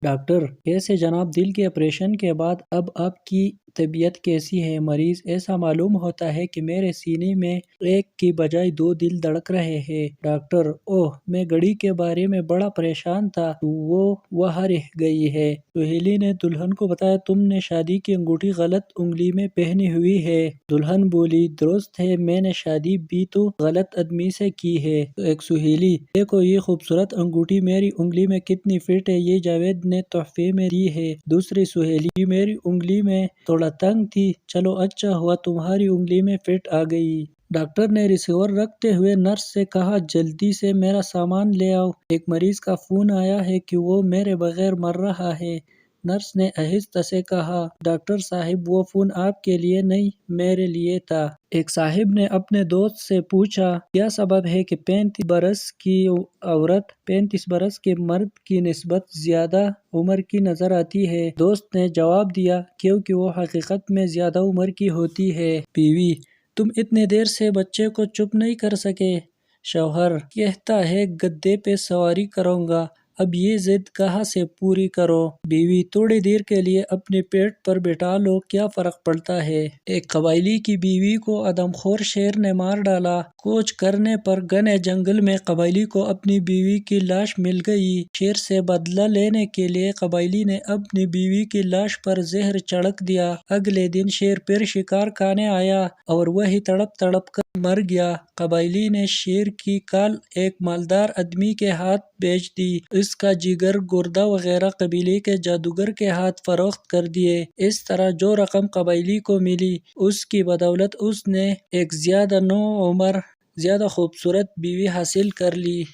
Doctor: کیسے جناب؟ دل کے آپریشن کے بعد اب آپ کی طبیعت کیسی ہے؟ مریض: ایسا معلوم ہوتا ہے کہ میرے سینے میں ایک کی بجائے 2 دل دھڑک رہے ہیں۔ ڈاکٹر: اوہ، میں گھڑی کے بارے میں بڑا پریشان تھا، وہ وہاں رہ گئی ہے۔ سہیلی نے دلہن کو بتایا، تم نے شادی کی انگوٹھی غلط انگلی میں پہنی ہوئی ہے۔ دلہن بولی، درست ہے، میں نے شادی بھی تو غلط آدمی سے کی ہے۔ ایک سہیلی: دیکھو یہ خوبصورت انگوٹھی میری انگلی میں کتنی فٹ ہے، یہ جاوید نے تحفے میں دی ہے۔ دوسری سہیلی: یہ میری انگلی میں تھوڑا تنگ تھی، چلو اچھا ہوا تمہاری انگلی میں فٹ آ گئی۔ ڈاکٹر نے ریسیور رکھتے ہوئے نرس سے کہا، جلدی سے میرا سامان لے آؤ، ایک مریض کا فون آیا ہے کہ وہ میرے بغیر مر رہا ہے۔ نرس نے آہستہ سے کہا، ڈاکٹر صاحب وہ فون آپ کے لیے نہیں، میرے لیے تھا۔ ایک صاحب نے اپنے دوست سے پوچھا، کیا سبب ہے کہ 35 برس کی عورت 35 برس کے مرد کی نسبت زیادہ عمر کی نظر آتی ہے؟ دوست نے جواب دیا، کیونکہ وہ حقیقت میں زیادہ عمر کی ہوتی ہے۔ بیوی: تم اتنی دیر سے بچے کو چپ نہیں کر سکے؟ شوہر کہتا ہے، گدھے پہ سواری کروں گا، اب یہ ضد کہاں سے پوری کروں؟ بیوی: تھوڑی دیر کے لیے اپنے پیٹ پر بٹھا لو، کیا فرق پڑتا ہے؟ ایک قبائلی کی بیوی کو آدم خور شیر نے مار ڈالا۔ کوچ کرنے پر گھنے جنگل میں قبائلی کو اپنی بیوی کی لاش مل گئی۔ شیر سے بدلہ لینے کے لیے قبائلی نے اپنی بیوی کی لاش پر زہر چھڑک دیا۔ اگلے دن شیر پھر شکار کھانے آیا اور وہی تڑپ تڑپ کر مر گیا۔ قبائلی نے شیر کی کھال ایک مالدار آدمی کے ہاتھ بیچ دی، اس کا جگر، گردہ وغیرہ قبیلے کے جادوگر کے ہاتھ فروخت کر دیے۔ اس طرح جو رقم قبائلی کو ملی، اس کی بدولت اس نے ایک زیادہ نوعمر، زیادہ خوبصورت بیوی حاصل کر لی۔